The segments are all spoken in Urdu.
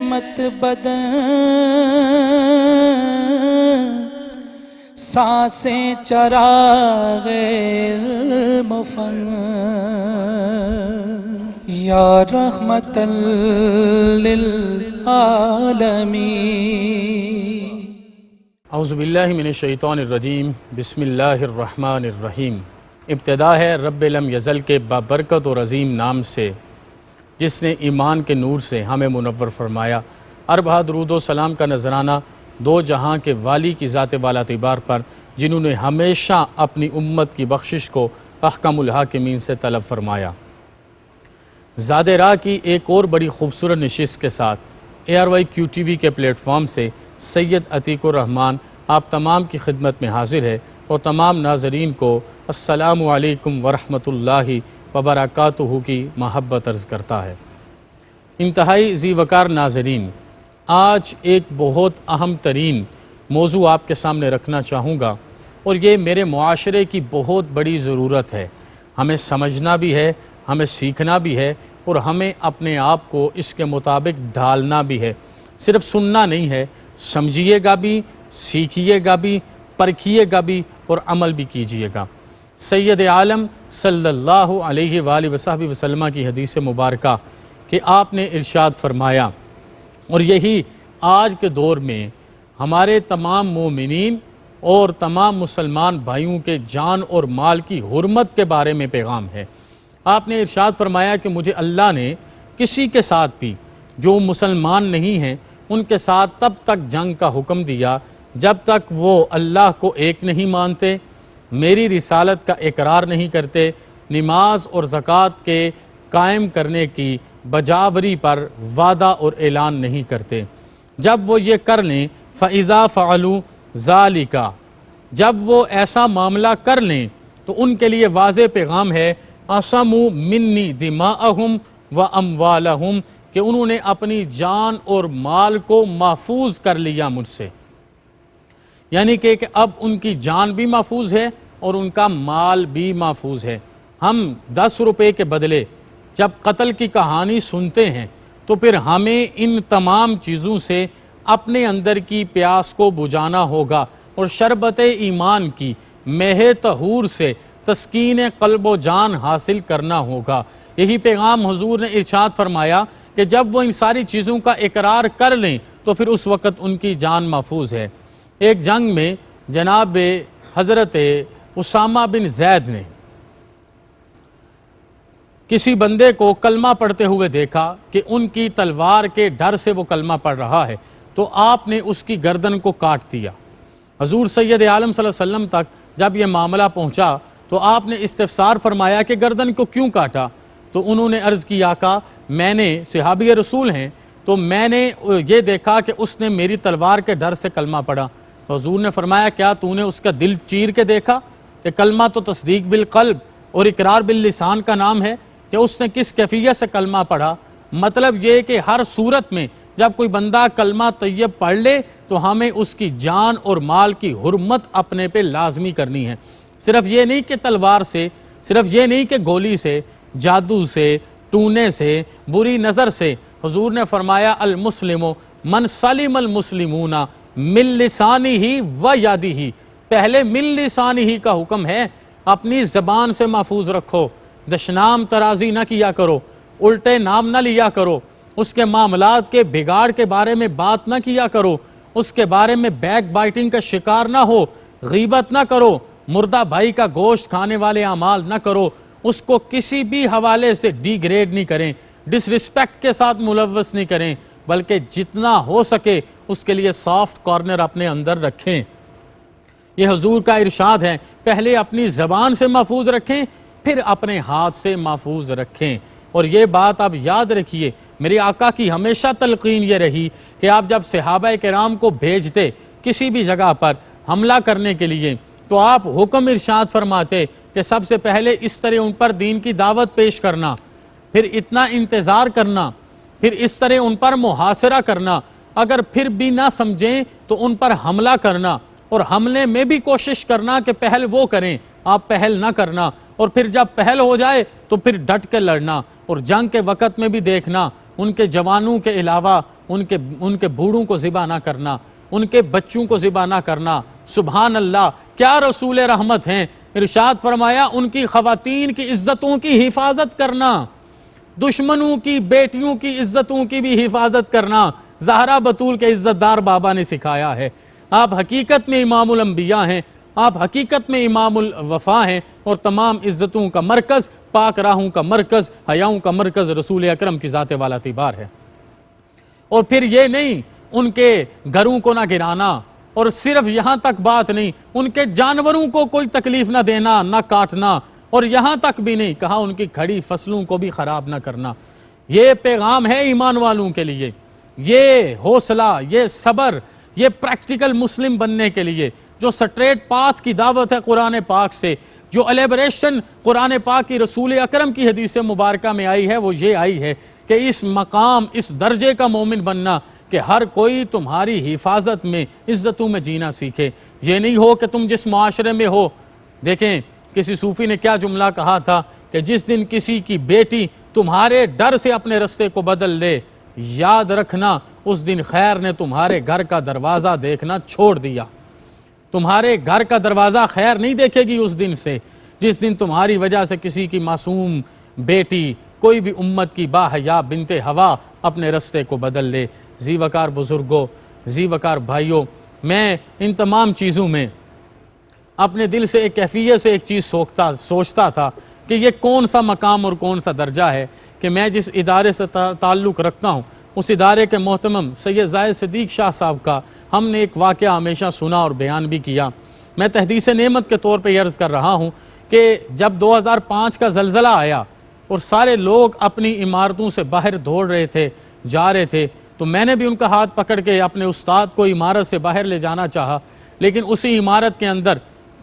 رحمت بدن سانسیں چراغ علم فن یا رحمت للعالمین۔ اعوذ باللہ من الشیطان الرجیم، بسم اللہ الرحمن الرحیم۔ ابتدا ہے رب لم یزل کے بابرکت اور عظیم نام سے، جس نے ایمان کے نور سے ہمیں منور فرمایا۔ اربعہ درود و سلام کا نذرانہ دو جہاں کے والی کی ذات والا اعتبار پر، جنہوں نے ہمیشہ اپنی امت کی بخشش کو احکم الحاکمین سے طلب فرمایا۔ زاد راہ کی ایک اور بڑی خوبصورت نشست کے ساتھ ARY QTV کے پلیٹ فارم سے سید عتیق الرحمن آپ تمام کی خدمت میں حاضر ہے اور تمام ناظرین کو السلام علیکم ورحمۃ اللہ وبرکاتہ کی محبت عرض کرتا ہے۔ انتہائی ذی وقار ناظرین، آج ایک بہت اہم ترین موضوع آپ کے سامنے رکھنا چاہوں گا، اور یہ میرے معاشرے کی بہت بڑی ضرورت ہے۔ ہمیں سمجھنا بھی ہے، ہمیں سیکھنا بھی ہے، اور ہمیں اپنے آپ کو اس کے مطابق ڈھالنا بھی ہے۔ صرف سننا نہیں ہے، سمجھیے گا بھی، سیکھیے گا بھی، پرکھیے گا بھی اور عمل بھی کیجیے گا۔ سید عالم صلی اللہ علیہ وآلہ وصحبہ وسلم کی حدیث مبارکہ کہ آپ نے ارشاد فرمایا، اور یہی آج کے دور میں ہمارے تمام مومنین اور تمام مسلمان بھائیوں کے جان اور مال کی حرمت کے بارے میں پیغام ہے۔ آپ نے ارشاد فرمایا کہ مجھے اللہ نے کسی کے ساتھ بھی جو مسلمان نہیں ہیں ان کے ساتھ تب تک جنگ کا حکم دیا جب تک وہ اللہ کو ایک نہیں مانتے، میری رسالت کا اقرار نہیں کرتے، نماز اور زکوٰۃ کے قائم کرنے کی بجاوری پر وعدہ اور اعلان نہیں کرتے۔ جب وہ یہ کر لیں فَإِذَا فَعَلُوا ذَلِكَ، جب وہ ایسا معاملہ کر لیں تو ان کے لیے واضح پیغام ہے عَصَمُوا مِنِّي دِمَاءَهُمْ وَأَمْوَالَهُمْ، کہ انہوں نے اپنی جان اور مال کو محفوظ کر لیا مجھ سے، یعنی کہ اب ان کی جان بھی محفوظ ہے اور ان کا مال بھی محفوظ ہے۔ ہم 10 روپے کے بدلے جب قتل کی کہانی سنتے ہیں تو پھر ہمیں ان تمام چیزوں سے اپنے اندر کی پیاس کو بجھانا ہوگا اور شربت ایمان کی مہ طہور سے تسکین قلب و جان حاصل کرنا ہوگا۔ یہی پیغام حضور نے ارشاد فرمایا کہ جب وہ ان ساری چیزوں کا اقرار کر لیں تو پھر اس وقت ان کی جان محفوظ ہے۔ ایک جنگ میں جناب حضرت اسامہ بن زید نے کسی بندے کو کلمہ پڑھتے ہوئے دیکھا کہ ان کی تلوار کے ڈر سے وہ کلمہ پڑھ رہا ہے، تو آپ نے اس کی گردن کو کاٹ دیا۔ حضور سید عالم صلی اللہ علیہ وسلم تک جب یہ معاملہ پہنچا تو آپ نے استفسار فرمایا کہ گردن کو کیوں کاٹا؟ تو انہوں نے عرض کی آقا میں نے، صحابی رسول ہیں، تو میں نے یہ دیکھا کہ اس نے میری تلوار کے ڈر سے کلمہ پڑھا۔ تو حضور نے فرمایا کیا تو نے اس کا دل چیر کے دیکھا؟ کہ کلمہ تو تصدیق بالقلب اور اقرار باللسان کا نام ہے، کہ اس نے کس کیفیت سے کلمہ پڑھا۔ مطلب یہ کہ ہر صورت میں جب کوئی بندہ کلمہ طیب پڑھ لے تو ہمیں اس کی جان اور مال کی حرمت اپنے پہ لازمی کرنی ہے۔ صرف یہ نہیں کہ تلوار سے، صرف یہ نہیں کہ گولی سے، جادو سے، ٹونے سے، بری نظر سے۔ حضور نے فرمایا المسلم من سلم المسلمون من لسانہ و یدہ، پہلے من لسانہ کا حکم ہے، اپنی زبان سے محفوظ رکھو، دشنام ترازی نہ کیا کرو، الٹے نام نہ لیا کرو، اس کے معاملات کے بگاڑ کے بارے میں بات نہ کیا کرو، اس کے بارے میں بیک بائٹنگ کا شکار نہ ہو، غیبت نہ کرو، مردہ بھائی کا گوشت کھانے والے اعمال نہ کرو، اس کو کسی بھی حوالے سے ڈی گریڈ نہیں کریں، ڈس ریسپیکٹ کے ساتھ ملوث نہیں کریں، بلکہ جتنا ہو سکے اس کے لیے سافٹ کارنر اپنے اندر رکھیں۔ یہ حضور کا ارشاد ہے، پہلے اپنی زبان سے محفوظ رکھیں، پھر اپنے ہاتھ سے محفوظ رکھیں۔ اور یہ بات آپ یاد رکھیے، میرے آقا کی ہمیشہ تلقین یہ رہی کہ آپ جب صحابہ کرام کو بھیجتے کسی بھی جگہ پر حملہ کرنے کے لیے تو آپ حکم ارشاد فرماتے کہ سب سے پہلے اس طرح ان پر دین کی دعوت پیش کرنا، پھر اتنا انتظار کرنا، پھر اس طرح ان پر محاصرہ کرنا، اگر پھر بھی نہ سمجھیں تو ان پر حملہ کرنا، اور حملے میں بھی کوشش کرنا کہ پہل وہ کریں، آپ پہل نہ کرنا، اور پھر جب پہل ہو جائے تو پھر ڈٹ کے لڑنا۔ اور جنگ کے وقت میں بھی دیکھنا ان کے جوانوں کے علاوہ ان کے بوڑھوں کو ذبح نہ کرنا، ان کے بچوں کو ذبح نہ کرنا۔ سبحان اللہ، کیا رسول رحمت ہیں۔ ارشاد فرمایا ان کی خواتین کی عزتوں کی حفاظت کرنا، دشمنوں کی بیٹیوں کی عزتوں کی بھی حفاظت کرنا زہرا بطول کے عزت دار بابا نے سکھایا ہے۔ آپ حقیقت میں امام الانبیاء ہیں، آپ حقیقت میں امام الوفا ہیں، اور تمام عزتوں کا مرکز، پاک راہوں کا مرکز، حیاؤں کا مرکز رسول اکرم کی ذات والا تیبار ہے۔ اور پھر یہ نہیں ان کے گھروں کو نہ گرانا، اور صرف یہاں تک بات نہیں، ان کے جانوروں کو کوئی تکلیف نہ دینا، نہ کاٹنا، اور یہاں تک بھی نہیں کہا ان کی کھڑی فصلوں کو بھی خراب نہ کرنا۔ یہ پیغام ہے ایمان والوں کے لیے، یہ حوصلہ، یہ صبر، یہ پریکٹیکل مسلم بننے کے لیے جو سٹریٹ پاتھ کی دعوت ہے قرآن پاک سے، جو الیبریشن قرآن پاک کی رسول اکرم کی حدیث مبارکہ میں آئی ہے، وہ یہ آئی ہے کہ اس مقام، اس درجے کا مومن بننا کہ ہر کوئی تمہاری حفاظت میں، عزتوں میں جینا سیکھے۔ یہ نہیں ہو کہ تم جس معاشرے میں ہو، دیکھیں کسی صوفی نے کیا جملہ کہا تھا کہ جس دن کسی کی بیٹی تمہارے ڈر سے اپنے رستے کو بدل دے، یاد رکھنا اس دن خیر نے تمہارے گھر کا دروازہ دیکھنا چھوڑ دیا۔ تمہارے گھر کا دروازہ خیر نہیں دیکھے گی اس دن سے، جس دن تمہاری وجہ سے کسی کی معصوم بیٹی، کوئی بھی امت کی باحیا بنت ہوا اپنے رستے کو بدل لے۔ ذی وقار بزرگوں، ذی وقار بھائیوں، میں ان تمام چیزوں میں اپنے دل سے ایک کیفیت سے ایک چیز سوچتا تھا کہ یہ کون سا مقام اور کون سا درجہ ہے کہ میں جس ادارے سے تعلق رکھتا ہوں، اس ادارے کے محترم سید زاہد صدیق شاہ صاحب کا ہم نے ایک واقعہ ہمیشہ سنا اور بیان بھی کیا۔ میں تحدیث نعمت کے طور پہ یہ عرض کر رہا ہوں کہ جب 2005 کا زلزلہ آیا اور سارے لوگ اپنی عمارتوں سے باہر دوڑ رہے تھے، جا رہے تھے، تو میں نے بھی ان کا ہاتھ پکڑ کے اپنے استاد کو عمارت سے باہر لے جانا چاہا، لیکن اسی عمارت کے اندر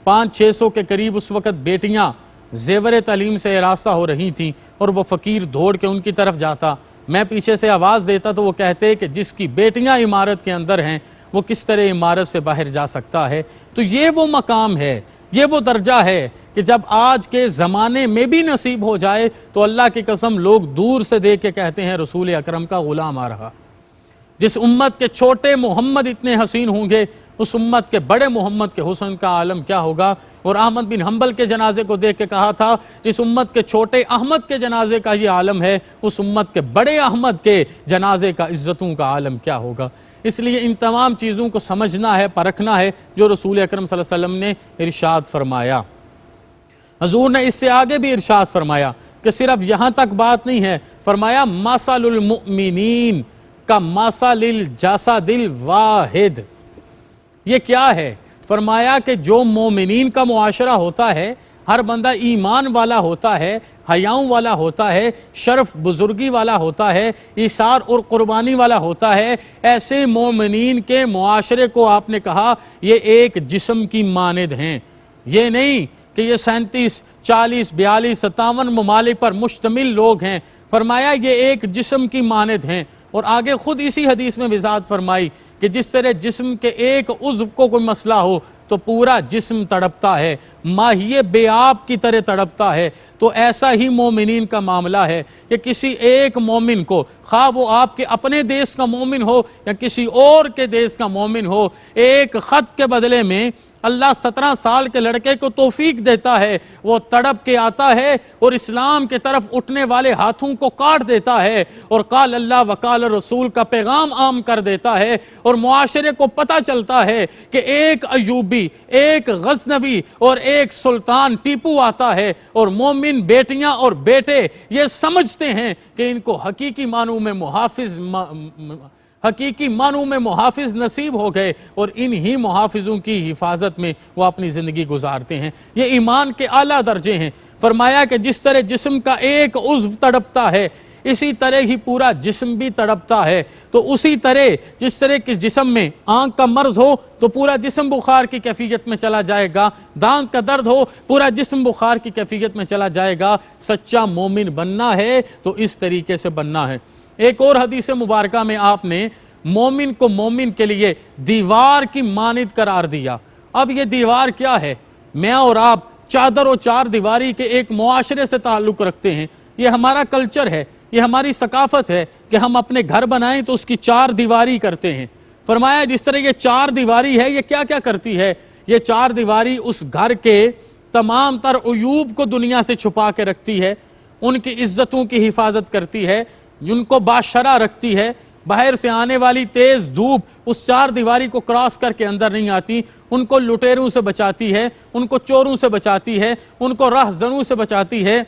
500-600 کے قریب اس وقت بیٹیاں زیور تعلیم سے راستہ ہو رہی تھیں، اور وہ فقیر دوڑ کے ان کی طرف جاتا، میں پیچھے سے آواز دیتا تو وہ کہتے کہ جس کی بیٹیاں عمارت کے اندر ہیں وہ کس طرح عمارت سے باہر جا سکتا ہے۔ تو یہ وہ مقام ہے، یہ وہ درجہ ہے کہ جب آج کے زمانے میں بھی نصیب ہو جائے تو اللہ کی قسم لوگ دور سے دیکھ کے کہتے ہیں رسول اکرم کا غلام آ رہا۔ جس امت کے چھوٹے محمد اتنے حسین ہوں گے، اس امت کے بڑے محمد کے حسن کا عالم کیا ہوگا۔ اور احمد بن حنبل کے جنازے کو دیکھ کے کہا تھا جس امت کے چھوٹے احمد کے جنازے کا یہ عالم ہے، اس امت کے بڑے احمد کے جنازے کا عزتوں کا عالم کیا ہوگا۔ اس لیے ان تمام چیزوں کو سمجھنا ہے، پرکھنا ہے جو رسول اکرم صلی اللہ علیہ وسلم نے ارشاد فرمایا۔ حضور نے اس سے آگے بھی ارشاد فرمایا کہ صرف یہاں تک بات نہیں ہے، فرمایا مثل المؤمنین کا مثل الجسد الواحد۔ یہ کیا ہے؟ فرمایا کہ جو مومنین کا معاشرہ ہوتا ہے، ہر بندہ ایمان والا ہوتا ہے، حیاؤں والا ہوتا ہے، شرف بزرگی والا ہوتا ہے، ایثار اور قربانی والا ہوتا ہے، ایسے مومنین کے معاشرے کو آپ نے کہا یہ ایک جسم کی مانند ہیں۔ یہ نہیں کہ یہ 37 40 42 57 ممالک پر مشتمل لوگ ہیں، فرمایا یہ ایک جسم کی مانند ہیں۔ اور آگے خود اسی حدیث میں وضاحت فرمائی کہ جس طرح جسم کے ایک عضو کو کوئی مسئلہ ہو تو پورا جسم تڑپتا ہے، ماہی بے آب کی طرح تڑپتا ہے، تو ایسا ہی مومنین کا معاملہ ہے کہ کسی ایک مومن کو، خواہ وہ آپ کے اپنے دیش کا مومن ہو یا کسی اور کے دیش کا مومن ہو، ایک خط کے بدلے میں اللہ 17 سال کے لڑکے کو توفیق دیتا ہے، وہ تڑپ کے آتا ہے اور اسلام کے طرف اٹھنے والے ہاتھوں کو کاٹ دیتا ہے اور قال اللہ وقال رسول کا پیغام عام کر دیتا ہے، اور معاشرے کو پتہ چلتا ہے کہ ایک ایوبی، ایک غزنوی اور ایک سلطان ٹیپو آتا ہے، اور مومن بیٹیاں اور بیٹے یہ سمجھتے ہیں کہ ان کو حقیقی معنوں میں محافظ نصیب ہو گئے، اور انہی محافظوں کی حفاظت میں وہ اپنی زندگی گزارتے ہیں۔ یہ ایمان کے اعلیٰ درجے ہیں۔ فرمایا کہ جس طرح جسم کا ایک عضو تڑپتا ہے، اسی طرح ہی پورا جسم بھی تڑپتا ہے۔ تو اسی طرح جس طرح کس جسم میں آنکھ کا مرض ہو تو پورا جسم بخار کی کیفیت میں چلا جائے گا، دانت کا درد ہو پورا جسم بخار کی کیفیت میں چلا جائے گا۔ سچا مومن بننا ہے تو اس طریقے سے بننا ہے۔ ایک اور حدیث مبارکہ میں آپ نے مومن کو مومن کے لیے دیوار کی مانند قرار دیا۔ اب یہ دیوار کیا ہے؟ میں اور آپ چادر و چار دیواری کے ایک معاشرے سے تعلق رکھتے ہیں، یہ ہمارا کلچر ہے، یہ ہماری ثقافت ہے، کہ ہم اپنے گھر بنائیں تو اس کی 4 دیواری کرتے ہیں۔ فرمایا جس طرح یہ 4 دیواری ہے یہ کیا کیا کرتی ہے؟ یہ 4 دیواری اس گھر کے تمام تر عیوب کو دنیا سے چھپا کے رکھتی ہے، ان کی عزتوں کی حفاظت کرتی ہے، ان کو باشرہ رکھتی ہے، باہر سے آنے والی تیز دھوپ اس 4 دیواری کو کراس کر کے اندر نہیں آتی، ان کو لٹیروں سے بچاتی ہے، ان کو چوروں سے بچاتی ہے، ان کو رہزنوں سے بچاتی ہے،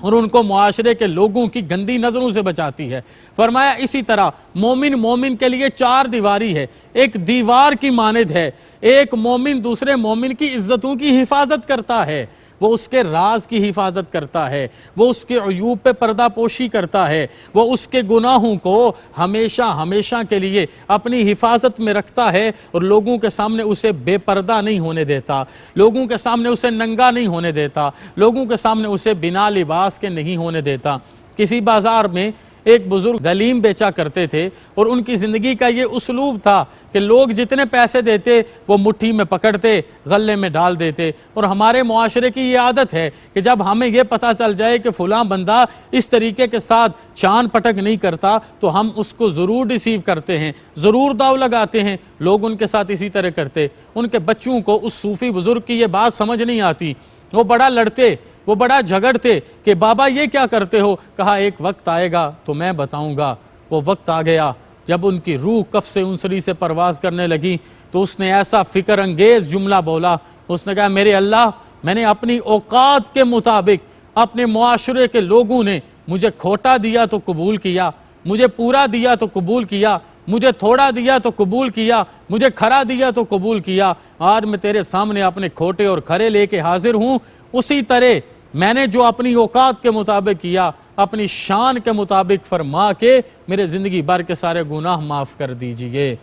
اور ان کو معاشرے کے لوگوں کی گندی نظروں سے بچاتی ہے۔ فرمایا اسی طرح مومن کے لیے 4 دیواری ہے، ایک دیوار کی مانند ہے، ایک مومن دوسرے مومن کی عزتوں کی حفاظت کرتا ہے، وہ اس کے راز کی حفاظت کرتا ہے، وہ اس کے عیوب پہ پردہ پوشی کرتا ہے، وہ اس کے گناہوں کو ہمیشہ کے لیے اپنی حفاظت میں رکھتا ہے، اور لوگوں کے سامنے اسے بے پردہ نہیں ہونے دیتا، لوگوں کے سامنے اسے ننگا نہیں ہونے دیتا، لوگوں کے سامنے اسے بنا لباس کے نہیں ہونے دیتا۔ کسی بازار میں ایک بزرگ دلیم بیچا کرتے تھے، اور ان کی زندگی کا یہ اسلوب تھا کہ لوگ جتنے پیسے دیتے وہ مٹھی میں پکڑتے، غلے میں ڈال دیتے۔ اور ہمارے معاشرے کی یہ عادت ہے کہ جب ہمیں یہ پتہ چل جائے کہ فلاں بندہ اس طریقے کے ساتھ چان پٹک نہیں کرتا تو ہم اس کو ضرور ڈیسیو کرتے ہیں، ضرور داؤ لگاتے ہیں۔ لوگ ان کے ساتھ اسی طرح کرتے۔ ان کے بچوں کو اس صوفی بزرگ کی یہ بات سمجھ نہیں آتی، وہ بڑا لڑتے، وہ بڑا جھگڑتے کہ بابا یہ کیا کرتے ہو؟ کہا ایک وقت آئے گا تو میں بتاؤں گا۔ وہ وقت آ گیا جب ان کی روح کف سے انسری سے پرواز کرنے لگی تو اس نے ایسا فکر انگیز جملہ بولا، اس نے کہا میرے اللہ، میں نے اپنی اوقات کے مطابق اپنے معاشرے کے لوگوں نے مجھے کھوٹا دیا تو قبول کیا، مجھے پورا دیا تو قبول کیا، مجھے تھوڑا دیا تو قبول کیا، مجھے کھرا دیا تو قبول کیا۔ آج میں تیرے سامنے اپنے کھوٹے اور کھرے لے کے حاضر ہوں، اسی طرح میں نے جو اپنی اوقات کے مطابق کیا اپنی شان کے مطابق فرما کے میرے زندگی بھر کے سارے گناہ معاف کر دیجئے۔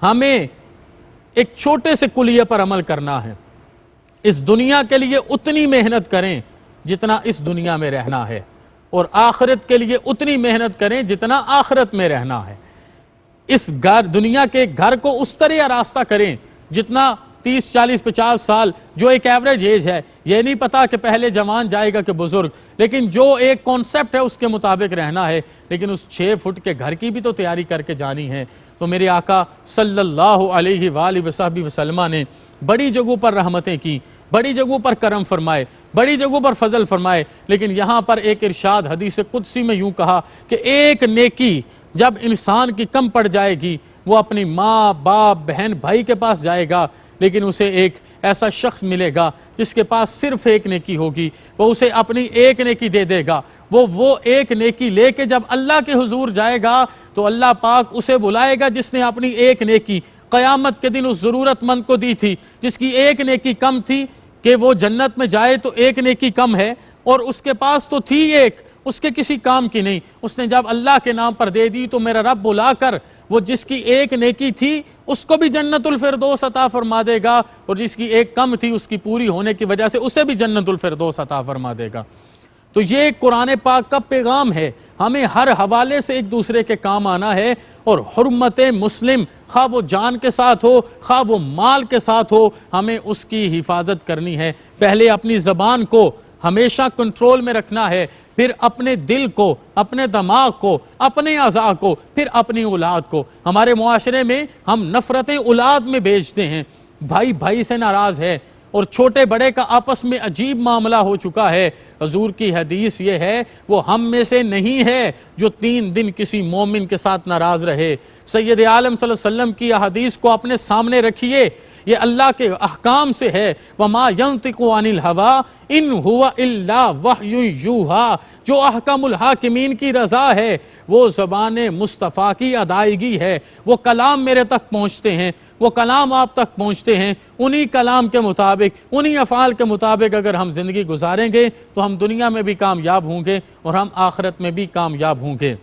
ہمیں ایک چھوٹے سے کلیے پر عمل کرنا ہے، اس دنیا کے لیے اتنی محنت کریں جتنا اس دنیا میں رہنا ہے، اور آخرت کے لیے اتنی محنت کریں جتنا آخرت میں رہنا ہے۔ اس دنیا کے گھر کو اس طرح راستہ کریں جتنا 30 40 50 سال جو ایک ایوریج ایج ہے، یہ نہیں پتا کہ پہلے جوان جائے گا کہ بزرگ، لیکن جو ایک کانسیپٹ ہے اس کے مطابق رہنا ہے، لیکن اس 6 فٹ کے گھر کی بھی تو تیاری کر کے جانی ہے۔ تو میرے آقا صلی اللہ علیہ وآلہ وصحبہ وسلم نے بڑی جگہوں پر رحمتیں کی، بڑی جگہوں پر کرم فرمائے، بڑی جگہوں پر فضل فرمائے، لیکن یہاں پر ایک ارشاد حدیث قدسی میں یوں کہا کہ ایک نیکی جب انسان کی کم پڑ جائے گی وہ اپنی ماں باپ بہن بھائی کے پاس جائے گا، لیکن اسے ایک ایسا شخص ملے گا جس کے پاس صرف ایک نیکی ہوگی، وہ اسے اپنی ایک نیکی دے دے گا۔ وہ ایک نیکی لے کے جب اللہ کے حضور جائے گا تو اللہ پاک اسے بلائے گا جس نے اپنی ایک نیکی قیامت کے دن اس ضرورت مند کو دی تھی، جس کی ایک نیکی کم تھی کہ وہ جنت میں جائے تو ایک نیکی کم ہے، اور اس کے پاس تو تھی ایک، اس کے کسی کام کی نہیں، اس نے جب اللہ کے نام پر دے دی تو میرا رب بلا کر وہ جس کی ایک نیکی تھی اس کو بھی جنت الفردوس عطا فرما دے گا، اور جس کی ایک کم تھی اس کی پوری ہونے کی وجہ سے اسے بھی جنت الفردوس عطا فرما دے گا۔ تو یہ قرآن پاک کا پیغام ہے، ہمیں ہر حوالے سے ایک دوسرے کے کام آنا ہے، اور حرمت مسلم خواہ وہ جان کے ساتھ ہو خواہ وہ مال کے ساتھ ہو، ہمیں اس کی حفاظت کرنی ہے۔ پہلے اپنی زبان کو ہمیشہ کنٹرول میں رکھنا ہے، پھر اپنے دل کو، اپنے دماغ کو، اپنے اعضاء کو، پھر اپنی اولاد کو۔ ہمارے معاشرے میں ہم نفرت اولاد میں بیچتے ہیں، بھائی بھائی سے ناراض ہے، اور چھوٹے بڑے کا آپس میں عجیب معاملہ ہو چکا ہے۔ حضور کی حدیث یہ ہے وہ ہم میں سے نہیں ہے جو 3 دن کسی مومن کے ساتھ ناراض رہے۔ سید عالم صلی اللہ علیہ وسلم کی حدیث کو اپنے سامنے رکھیے، یہ اللہ کے احکام سے ہے۔ وَمَا يَنطِقُ عَنِ الْهَوَىٰ إِنْ هُوَ إِلَّا وَحْيٌ يُوحَىٰ، جو احکام الحاکمین کی رضا ہے وہ زبان مصطفیٰ کی ادائیگی ہے، وہ کلام میرے تک پہنچتے ہیں، وہ کلام آپ تک پہنچتے ہیں، انہی کلام کے مطابق، انہی افعال کے مطابق اگر ہم زندگی گزاریں گے تو ہم دنیا میں بھی کامیاب ہوں گے اور ہم آخرت میں بھی کامیاب ہوں گے۔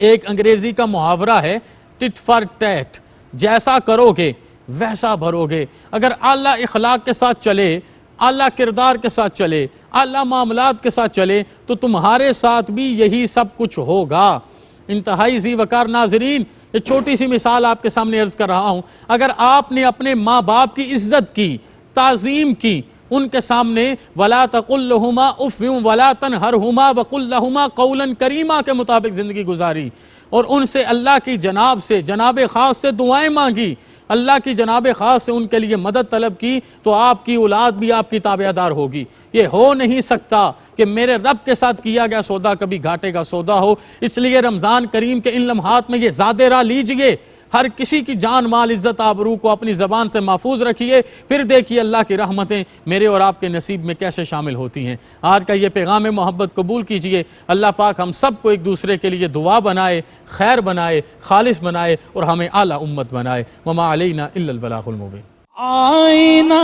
ایک انگریزی کا محاورہ ہے ٹٹ فار ٹیٹ، جیسا کرو گے ویسا بھرو گے۔ اگر اعلیٰ اخلاق کے ساتھ چلے، اعلیٰ کردار کے ساتھ چلے، اعلیٰ معاملات کے ساتھ چلے تو تمہارے ساتھ بھی یہی سب کچھ ہوگا۔ انتہائی ذی وقار ناظرین، یہ چھوٹی سی مثال آپ کے سامنے عرض کر رہا ہوں۔ اگر آپ نے اپنے ماں باپ کی عزت کی، تعظیم کی، ان کے سامنے وَلَا تَقُلْ لَهُمَا اُفٍّ وَلَا تَنْهَرْهُمَا وَقُلْ لَهُمَا قَوْلًا كَرِيمًا کے مطابق زندگی گزاری، اور ان سے اللہ کی جناب سے، جناب خاص سے دعائیں مانگی، اللہ کی جناب خاص سے ان کے لیے مدد طلب کی، تو آپ کی اولاد بھی آپ کی تابعدار ہوگی۔ یہ ہو نہیں سکتا کہ میرے رب کے ساتھ کیا گیا سودا کبھی گھاٹے کا سودا ہو۔ اس لیے رمضان کریم کے ان لمحات میں یہ زاد راہ لیجئے، ہر کسی کی جان مال عزت آبرو کو اپنی زبان سے محفوظ رکھیے، پھر دیکھیے اللہ کی رحمتیں میرے اور آپ کے نصیب میں کیسے شامل ہوتی ہیں۔ آج کا یہ پیغام محبت قبول کیجئے۔ اللہ پاک ہم سب کو ایک دوسرے کے لیے دعا بنائے، خیر بنائے، خالص بنائے، اور ہمیں اعلیٰ امت بنائے۔ وما علینا الا البلاغ المبین۔ آئینہ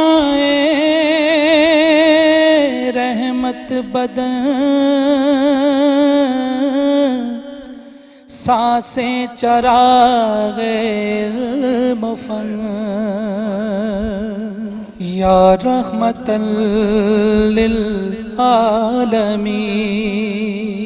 رحمت بدن، سانسیں چراغ علم و فن، یا رحمت للعالمین۔